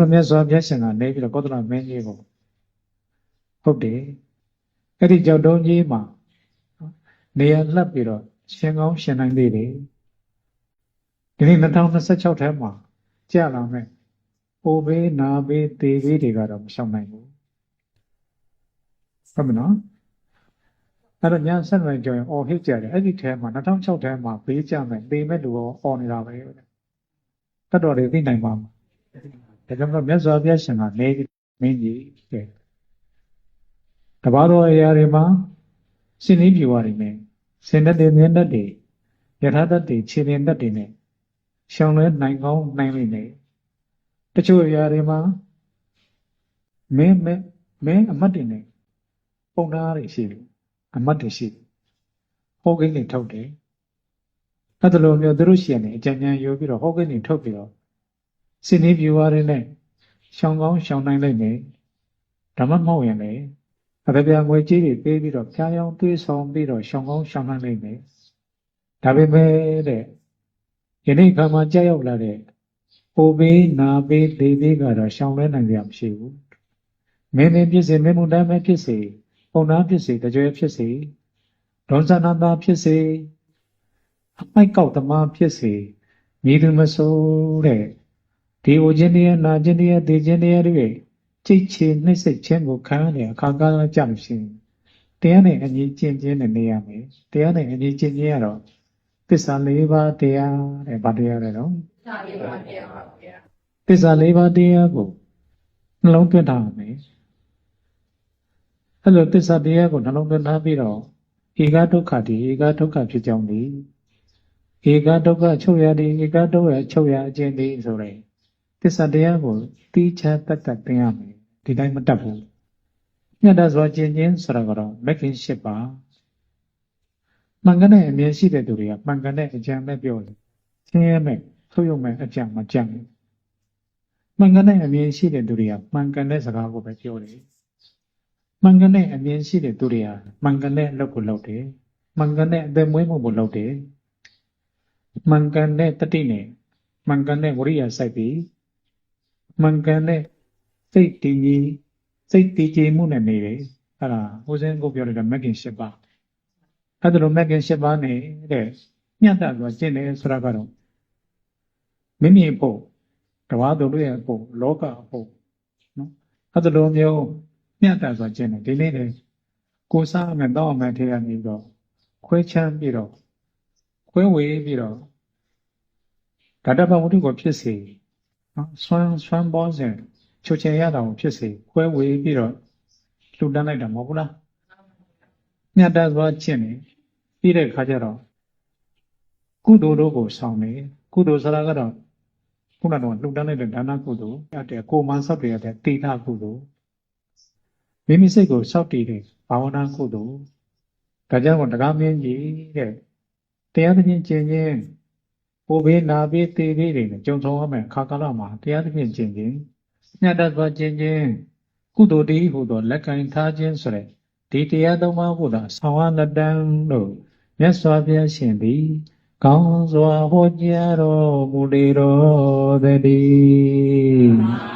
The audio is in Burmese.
ဆိုမြတ်စွာဘုရားရှင်ကနေပြီးတော့ကောသလမင်းကြီးကိုဟုတ်တယ်အဲ့ဒီကြောက်တုံးကြီးမှာနေရာလှပ်ပြီးတော့ရှင်ကောင်းရှင်နိုင်သေးတယ်ဒီနေ့2026ထဲမှာကြာလာမယ်အိုဘေးနာဘေးသေဘေးတွေကတော့မရှောင်နိုင်ဘူးဟုတ်မနော်အဲ့တော့ညာဆက်လိုက်ကြရင်အော်ဟစ်ကြတယ်အဲ့ဒီထဲမှာ2006ထဲမှာဘေးကြမယ်သေမဲ့လူရောအော်နေတာပဲတတ်တော်တွေသိနိုင်ပါမှာဒါကြောင့်မို့မြတ်စွာဘုရားရှင်ကနေမင်းကြီးတဲ့တပါးတော်အရာတွေမှာရှင်ဤပြေဝတွေနဲ့စင်တတ်တွေမြင်တတ်တွေယထာတတ်တွေခြေရင်တတ်တွေနဲ့ရှောင်လဲနိုင်ကောင်းနိုင်လိမ့်မယ်တချို့အရာတွေမှာမင်းအမတ်တွေနဲ့ပုံသားတွေရှိတယ်အမတ်တွေရှိတယ်ဟောကိန်းတွေထုတ်တယ်အဲ့ဒါလိုမျိုးသူတို့ရှိရတယ်အကြံဉာဏ်ယူပြီးတော့ဟောကိန်းတွေထုတ်ပြီးတော့စင်ဤပြေဝတွေနဲ့ရှောင်ကောင်းရှောင်နိုင်လိမ့်မယ်ဓမ္မမဟုတ်ရင်လေအတပြာငွေကြီးတွေပေးပြီးတော့ဖျားယောင်းသွေးဆောင်ပြီးတော့ရှောင်ကောင်းရှောင်နိုင်လိမ့်မယ်ဒါပေမဲ့တဲ့ယနေ့ခါမှာကြောက်ရောက်လာတဲ့ဟိုဘေးနာဘေးသေဘေးကတော့ရှောင်လဲနိုင်ကြမရှိဘူးမင်းဖြစ်စေမင်းမူတမ်းပဲဖြစ်စေပုံနာဖြစ်စေတကြွယ်ဖြစ်စေဒေါဇနာသားဖြစ်စေအမိုက်ကောက်သမားဖြစ်စေမြည်သူမဆိုးတဲ့ဒီအိုခြင်းတရားနာခြင်းတရားသိခြင်းတရားတွေကြိတ်ချေနှိမ့်ဆက်ခြင်းကိုခံရတဲ့အခါကာလကြလို့ရှိရင်တရားနဲ့အညီကျင့်ခြင်းနဲ့နေရမယ်တရားနဲ့အညီကျင့်ခြင်းရတော့သစ္စာ၄ပါးတရားတဲ့ဗာတရားတဲ့နော်သစ္စာ၄ပါးတရားကိုနှလုံးသွင်းထားမယ်အဲ့လိုသစ္စာတရားကိုနှလုံးသွင်းထားပြီးတော့ဧကဒုက္ခဒီဧကဒုက္ခဖြစ်ကြောင်းဒီဧကဒုက္ခချုပ်ရဒီဧကဒုက္ခချုပ်ရအကျဉ်းဒီဆိုတဲ့သစ္စာတရားကိုတီးချတတ်သင်ရမယ်ဒီတိုင်းမတတ်ဘူးမြတ်စွာကျင့်ခြင်းဆိုတာကတော့မဂ်ခင်၈ပါးမှန်ကန်တဲ့အမြင်ရှိတဲ့သူတွေကမှန်ကန်တဲ့အကြံပဲပြောတယ်ဆင်းရဲမဲ့ထုတ်ရုံမဲ့အကြံမကြံဘူးမှန်ကန်တဲ့အမြင်ရှိတဲ့သူတွေကမှန်ကန်တဲ့စကားကိုပဲပြောတယ်မှန်ကန်တဲ့အမြင်ရှိတဲ့သူတွေကမှန်ကန်တဲ့အလုပ်ကိုလုပ်တယ်မှန်ကန်တဲ့အသက်မွေးမှုကိုလုပ်တယ်မှန်ကန်တဲ့တတိနဲ့မှန်ကန်တဲ့ဝိရိယစိုက်ပြီးမှန်ကန်တဲ့စိတ်တည်ကြည်မှုနဲ့နေတယ်အဲ့ဒါဟိုစင်းကိုပြောလိုက်တာမဂ်ခင်၈ပါးအဲ့ဒါလိုမဂ်ခင်၈ပါးနဲ့တဲ့ညတ်တာဆိုကျင့်တယ်ဆိုတာကတော့မိမိဖို့တဝါတို့ရဲ့ဖို့လောကဖို့နော်အဲ့ဒါလိုမျိုးညတ်တာဆိုကျင့်တယ်ဒီနေ့လေကိုယ်စားမယ်တောင်းမယ်ထဲကနေပြီးတော့ခွဲချမ်းပြီးတော့ခွဲဝေပြီးတော့ဓာတ္တပဝတ္ထုကိုဖြစ်စေနော်ဆွမ်းပေါ်စေချုပ်ချယ်ရတာကိုဖြစ်စေခွဲဝေပြီးတော့လှူဒန်းလိုက်တာမဟုတ်ဘူးလားမြတ်တစွာကျင့်နေပြီးတဲ့ခါကျတော့ကုသိုလ်တို့ကိုဆောင်နေကုသိုလ်ဆိုတာကတော့ခုနကတော့လှူဒန်းလိုက်တဲ့ဒါနကုသိုလ်ရတဲ့ကိုယ်မှန်ဆောက်တည်ရတဲ့တိဋ္ဌကုသိုလ်မိမိစိတ်ကိုဆောက်တည်တဲ့ဘာဝနာကုသိုလ်ဒါကြောင့်တရားမင်းကြီးတဲ့တရားသဖြင့်ကျင့်ခြင်းဟိုဘေးနာဘေးသေဘေးတွေနဲ့ကြုံဆောင်ရမယ်ခါကာလမှာတရားသဖြင့်ကျင့်ခြင်းမြတ်တစွာကျင့်ခြင်းကုသိုလ်တည်းဟူသောလက်ကင်ထားခြင်းဆိုတဲ့ဒီတရားသုံးပါးကိုသာဆောင်ရလက်တန်းလို့မြတ်စွာဘုရားရှင်သည်ကောင်းစွာဟောကြားတော်မူလေတော်တည်း